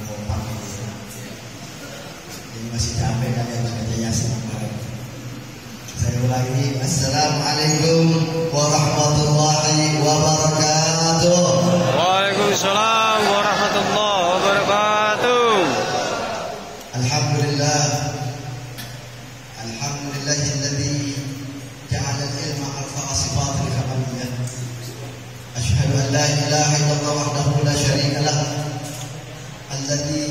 kompak. Ini masih capek kalian baca Yasin kemarin. Saya ulangi, Assalamualaikum warahmatullahi wabarakatuh. Waalaikumsalam warahmatullahi wabarakatuh. Alhamdulillah. Alhamdulillahilladzi ja'ala al-ilma arfa'a sifatil kamaliyah. Asyhadu an la ilaha illallah wahdahu la syarika lah. Alladzi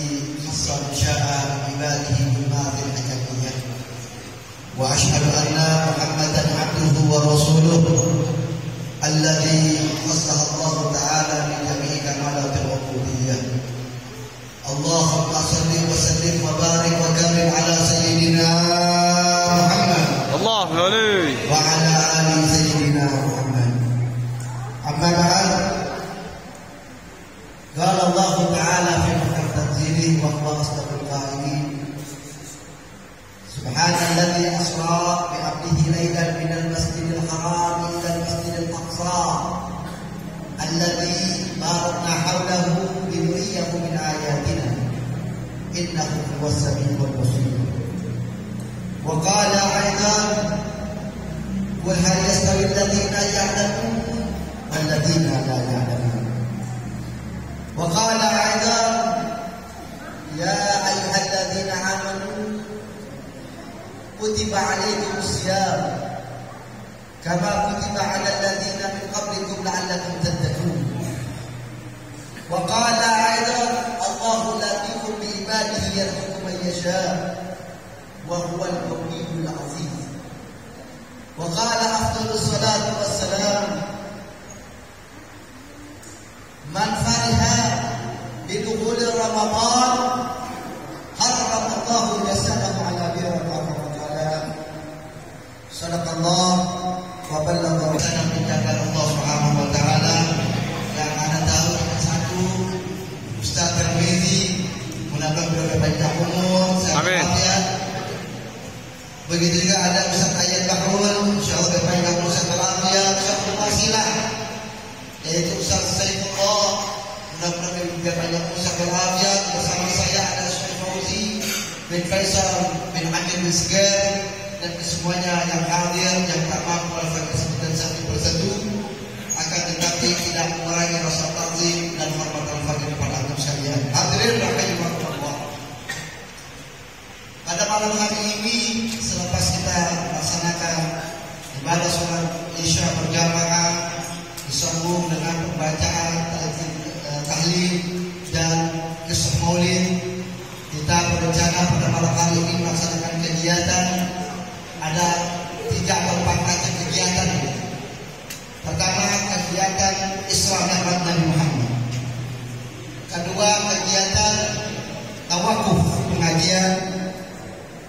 khassa sya'a ibadihi bimadil hakamiyah. Wa asyhadu anna Muhammadan 'abduhu wa rasuluhu alladzi khassahu Allah ta'ala bi jami'i kamalatil ubudiyyah. Allahumma shalli wa sallim wa barik wa karim ala sayyidina Muhammad. Allahu alaihi Wa ala ali sayyidina Muhammad. Amma ba'd. Qala Allah ta'ala fi muhkam tanzilihi wa huwa asdaqul qa'ilin. Subhanalladzi asra bi 'abdihi laylan minal masjidil haram ila al-masjidil aqsa alladzi barakna hawlahu linuriyahu min ayatina innahu huwas samiul basir. Wa qala aidan qul hal yastawi alladhina ya'lamun wal ladzina la ya'lamun. Wa qala aidan ya ayyuhalladzina amanu kutiba alaykumus siyam kama kutiba 'alal ladzina min qablikum la'allakum tattaqun. Wa qala aidan Allahu latifun bi ibadihi yarzuqu man yasha wa huwa al-qawiyyul 'aziz. Wa qala afdalus salatu wassalam man fariha bi dukhuli ramadan harrama Allahu jasadahu 'ala birri. Sadaqallah wa ballagha risalah menjaga Allah Subhanahu wa taala. Yang ana tahu cuma satu, Ustaz Tirmizi menambah berbanyak umur, sehat. Begitu juga ada Ustaz Ayat Bahrul, insyaallah berbanyak Ustaz Walafiat, Ustaz Wasilah, yaitu Ustaz Saifullah, mudah-mudahan berbanyak Ustaz Walafiat. Bersama saya ada Ustaz Fauzi bin Faisal bin Amin bin Segar, dan kesemuanya yang hadir, yang tak mampu al-fakir sebutan satu persatu, akan tetapi tidak mengurangi rasa takzim dan hormat al-fakir kepada antum sekalian. Hadirin rahimakumullah. Pada malam hari ini, selepas kita melaksanakan ibadah sholat Isya berjamaah disambung dengan pembacaan tahlil dan kisah maulid, kita berencana pada malam hari ini melaksanakan kegiatan. Ada 3 atau 4 macam kegiatan. Pertama, kegiatan Isra Mi'raj Nabi Muhammad. Kedua, kegiatan tawakuf pengajian.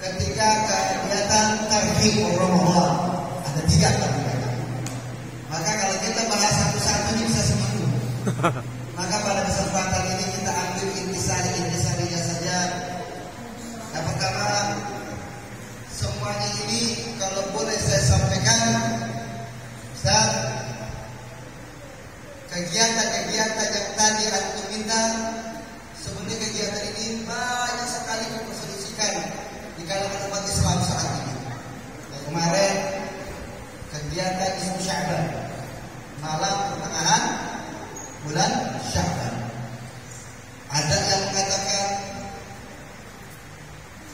Ketiga, kegiatan tarhib Ramadan. Ada 3 kegiatan. Maka kalau kita bahas satu-satu ini bisa seminggu. Maka pada kesempatan ini kita ambil intisarinya saja. Yang pertama, semuanya ini kalau boleh saya sampaikan, Ustaz, kegiatan-kegiatan yang tadi antum minta, sebenarnya kegiatan ini banyak sekali diperselisihkan di kalangan umat Islam saat ini. Yang kemarin kegiatan Ismu Sya'ban, malam pertengahan bulan Sya'ban. Ada yang mengatakan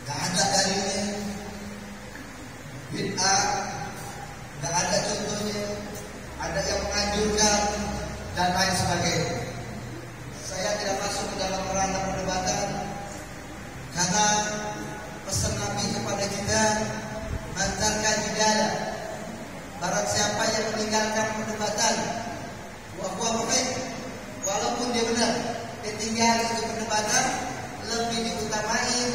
tidak ada dalilnya, bid'ah, tidak ada contohnya, ada yang menganjurkan dan lain sebagainya. Saya tidak masuk ke dalam ranah perdebatan karena pesan Nabi kepada kita, mantarkan hidayah. Barang siapa yang meninggalkan perdebatan, walaupun dia benar, dia tinggal itu perdebatan lebih diutamain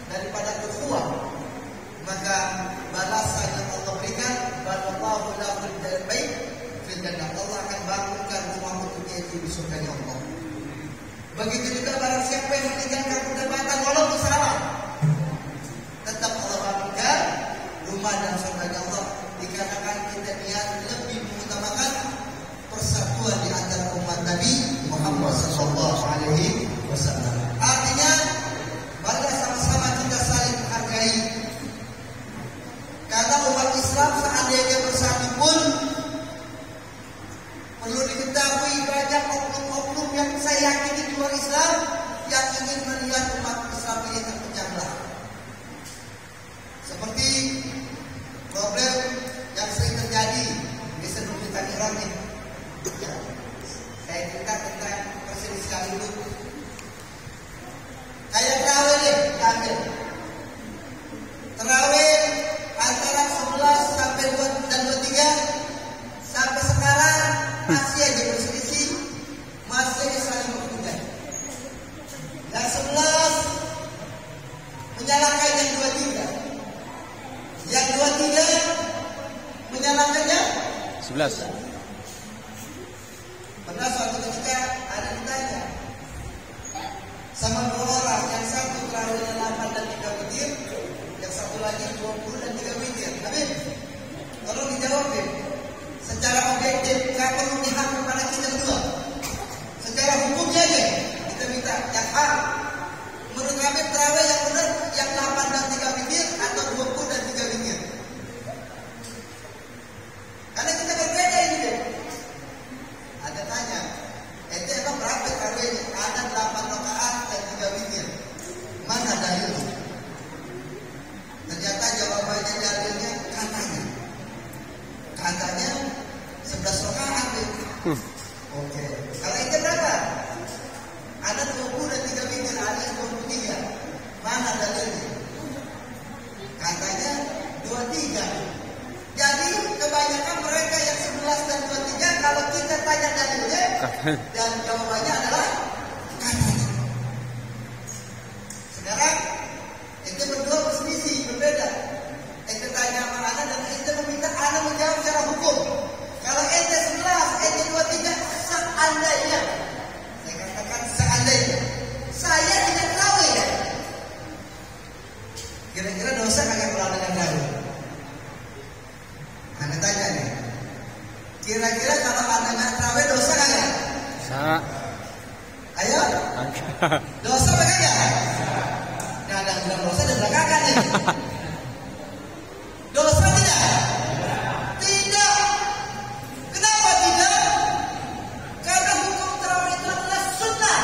daripada ukhuwah, maka balasan yang Allah berikan, ballallahu lahu al-baik fil jannah. Allah akan bangunkan rumah untuk dia di surga Allah. Begitu juga barang siapa yang meninggalkan perdebatan walaupun salah, tetap Allah bangunkan rumah dan surga Allah. Dikarenakan kita niat lebih mengutamakan persatuan di antara umat Nabi Muhammad sallallahu alaihi wasallam. Artinya cerita tentang perselisihan itu. Kayak terawih deh, ambil. Terawih antara 11 sampai 2 dan 23 sampai sekarang masih aja berselisih, masih aja saling berhubungan. Yang 11 menyalahkan yang 23, yang 23 menyalahkannya 11. Pernah suatu ketika ada ditanya sama 2 orang, yang satu terawihnya 8 dan 3 witir, yang satu lagi 20 dan 3 witir. Habib, tolong dijawab ya. Secara objektif, nggak perlu pihak kepada kita berdua. Secara hukumnya aja, kita minta yang A. Menurut Habib, terawih yang benar yang 8 dan 3 witir atau 20 dan 3 witir? Karena kita berbeda ini deh. Ada tanya, ente emang berapa terawihnya? Ada 8 rakaat dan 3 witir. Mana dalilnya? Ternyata jawabannya dalilnya katanya 11 rakaat. Oke. Kalau ente berapa? Ada 20 dan 3 witir, alias 23. Mana dalilnya? Katanya 23. Jadi kebanyakan mereka yang 11 dan 23 kalau kita tanya dalilnya dan jawabannya adalah katanya. Sekarang ente berdua berselisih, berbeda. Ente tanya sama ana dan ente meminta ana menjawab secara hukum. Kalau ente 11, ente 23, seandainya, saya katakan seandainya, saya tidak tahu ya. Kira-kira dosa kagak kalau dengan tahu? Anda tanya nih, kira-kira kalau anda nggak terawih dosa kagak? Sa. Ayo, dosa kagak? Nah, ada bilang dosa dan belakangan nih. Dosa tidak? Tidak. Kenapa tidak? Karena hukum terawih itu adalah sunnah.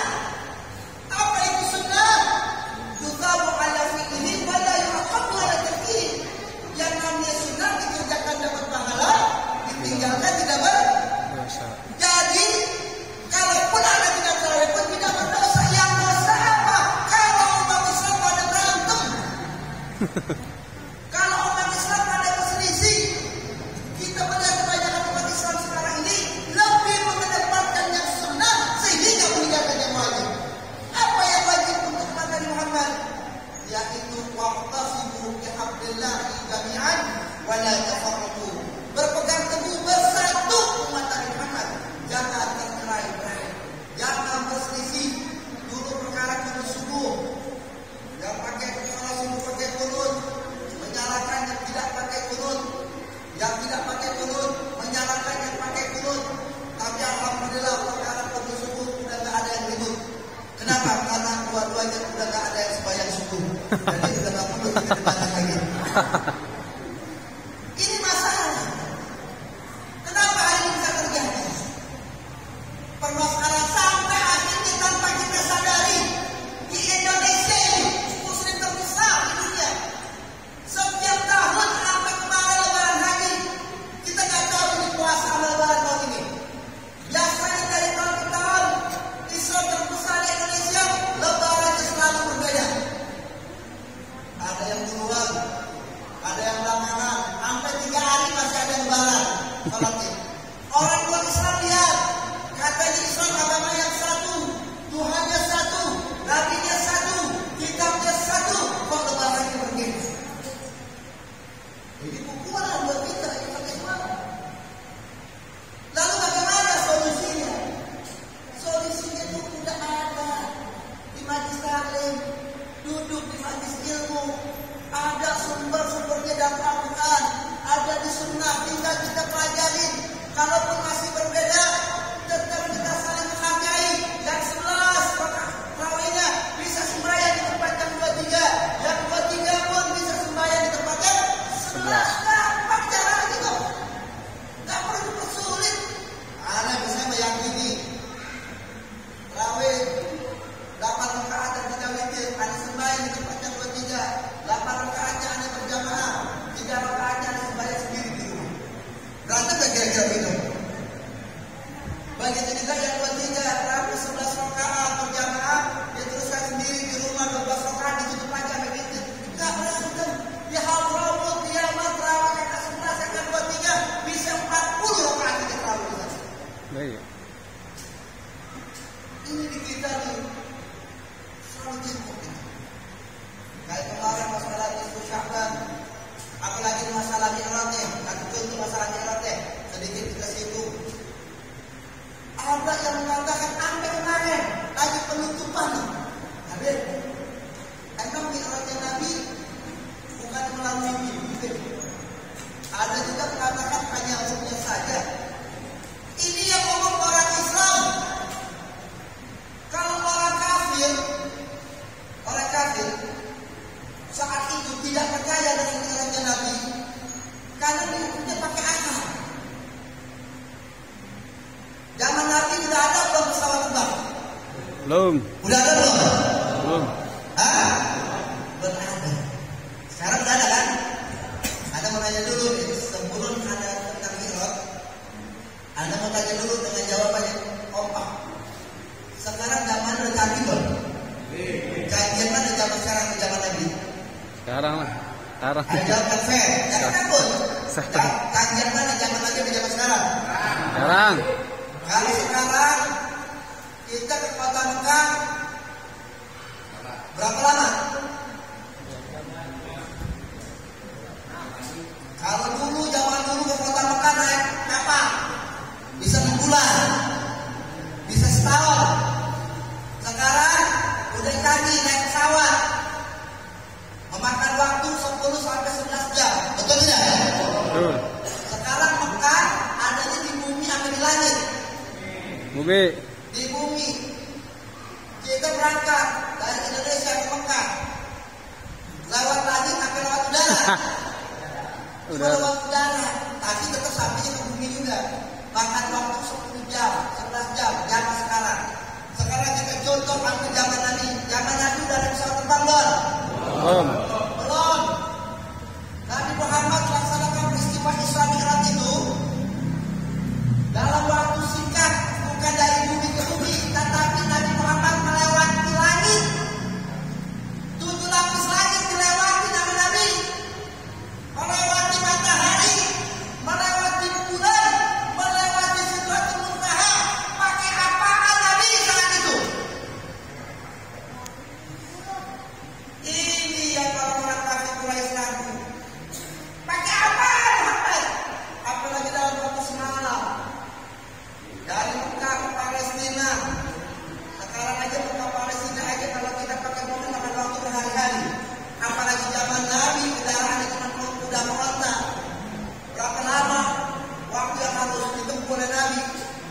Apa itu sunnah? Yuthabu ala fi'lihi wa la yu'aqabu ala tarkihi. Yang namanya sunnah dikerjakan dapat pahala, ditinggalkan tidak berdosa. Jadi kalaupun anda tidak terawih pun tidak berdosa. Yang dosa apa? Kalau umat Islam pada berantem, kalau umat Islam pada berselisih, kita melihat kebanyakan umat Islam sekarang ini lebih mengedepankan yang sunnah sehingga meninggalkan yang wajib. Apa yang wajib untuk umat Nabi Muhammad? Yaitu wa'tasimu bihablillahi jami'an wa la tafarraqu. Berpegang teguh bersatu umat Nabi Muhammad. Jangan tercerai-berai. Jangan berselisih. Dulu perkara kunut subuh. Yang pakai sholat subuh pakai kunut, menyalahkan yang tidak pakai kunut. Yang tidak pakai kunut, menyalahkan yang pakai kunut. Tapi alhamdulillah perkara kunut subuh sudah tidak ada yang ribut. Kenapa? Karena dua-duanya sudah tidak ada yang sembahyang subuh. Jadi sudah tidak perlu kita debatkan lagi. Ini masalah. Kenapa hal ini bisa terjadi? Permasalahan sampai akhirnya tanpa kita sadari di Indonesia ini muslim terbesar di dunia. Setiap tahun sampai kemarin lebaran haji kita nggak tahu ini puasa sama lebaran tahun ini. Biasanya dari tahun ke tahun Islam terbesar di Indonesia lebarannya selalu berbeda. Ada yang duluan, ada yang belakangan, sampai 3 hari masih ada yang lebaran. Orang luar Islam lihat, katanya Islam agama yang satu, Tuhannya satu, Nabinya satu, kitabnya satu, kok lebarannya berbeda? Ini pukulan buat kita, Islam. Lalu bagaimana solusinya? Solusinya itu tidak ada di majlis taklim, duduk di majlis ilmu, ada sumber-sumbernya dalam Al-Quran, ada di sunnah, tinggal kita pelajarin. Kalaupun masih berbeda, tetap kita saling menghargai. Yang 11 terawihnya bisa sembahyang di tempat yang 23, yang 23 pun bisa sembahyang di tempat yang 11. Gampang cara gitu, nggak perlu dipersulit. Anda bisa meyakini terawih 8 rakaat dan 3 witir, Anda sembahyang di tempat yang 23, 8 rakaatnya Anda berjamaah, 3 rakaatnya Anda sembahyang sendiri di rumah. Berantem nggak kira-kira begitu? Ini di kita nih selalu jengkok ini. Kayak kemarin masalah itu Sya'ban, apalagi masalah Mi'rajnya. Satu contoh masalah Mi'rajnya, sedikit kita singgung. Ada yang mengatakan sampai kemarin lagi penutupan. Hadir. Emang Mi'rajnya Nabi bukan melalui mimpi. Ada juga mengatakan hanya umumnya saja. Ini yang ngomong orang Islam. Kalau orang kafir saat itu tidak percaya dengan Mi'rajnya Nabi, karena diukurnya pakai akal. Zaman Nabi sudah ada belum pesawat terbang? Belum. Udah ada belum? Belum. Hah? Belum ada. Sekarang udah ada kan? Anda mau tanya dulu nih, sebelum ada tentang Mi'raj, Anda mau tanya dulu dengan jawabannya kompak. Sekarang zaman udah canggih belum? Kajian mana zaman sekarang ke zaman Nabi? Sekarang lah. Sekarang. Ayo jawabkan fair. Jangan takut. Kajian mana zaman Nabi ke zaman sekarang? Sekarang. Kalau sekarang kita ke kota Mekah berapa lama? Kalau dulu zaman dulu ke kota Mekah naik kapal bisa 6 bulan, bisa setahun. Sekarang udah canggih naik pesawat, memakan waktu 10 sampai 11 jam. Betul tidak? Betul. Sekarang Mekah adanya di bumi atau di langit? Bumi. Di bumi. Kita berangkat dari Indonesia ke Mekah lewat langit atau lewat udara? Lewat udara, tapi tetap sampainya ke bumi juga. Makan waktu 10 jam, 11 jam, zaman sekarang. Sekarang kita contoh sampai zaman Nabi. Zaman Nabi udah ada pesawat terbang belum? Belum. Nabi Muhammad melaksanakan peristiwa Isra Mi'raj itu dalam waktu singkat, bukan dari bumi ke bumi, tetapi Nabi Muhammad melewati langit. 7 lapis langit dilewati nama Nabi. Melewati matahari, melewati bulan, melewati Sidratul Muntaha. Pakai apaan Nabi saat itu? Ini yang orang-orang kafir Quraisy ragu. Pakai apaan Muhammad? Apalagi dalam waktu semalam. Dari Mekah ke Palestina. Sekarang aja Mekah Palestina aja kalau kita pakai mobil makan waktu berhari-hari. Apalagi zaman Nabi kendaraan itu udah mengontak. Berapa lama waktu yang harus ditempuh oleh Nabi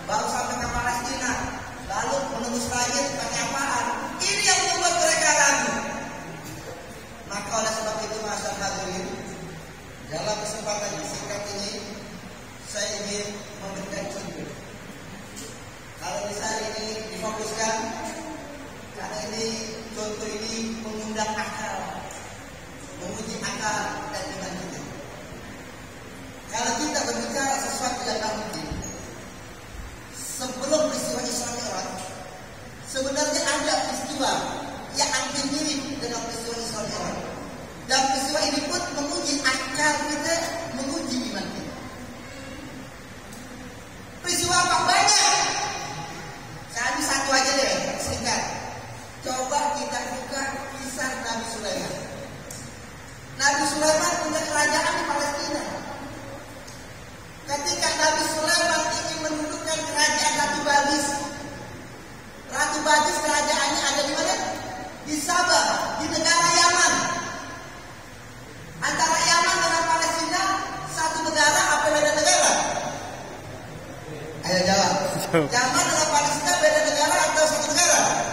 baru sampai ke Palestina, lalu menembus langit pakai apaan? Ini yang membuat mereka ragu. Maka oleh sebab itu masyarakat hadirin, dalam kesempatan yang singkat ini saya ingin memberikan contoh. Kalau misalnya ini difokuskan, karena ini contoh ini mengundang akal, menguji akal dan iman kita. Kalau kita berbicara sesuatu yang tak mungkin, sebelum peristiwa Isra Mi'raj, sebenarnya ada peristiwa yang hampir mirip dengan peristiwa Isra Mi'raj. Dan peristiwa ini pun menguji akal kita, menguji iman kita. Peristiwa apa? Banyak. Kami satu aja deh, singkat. Coba kita buka kisah Nabi Sulaiman. Nabi Sulaiman punya kerajaan di Palestina. Ketika Nabi Sulaiman ingin mendudukkan kerajaan Ratu Balqis, Ratu Balqis kerajaannya ada di mana? Di Sabah, di negara Yaman. Antara Yaman dengan Palestina satu negara apa beda negara? Ayo jawab. Yaman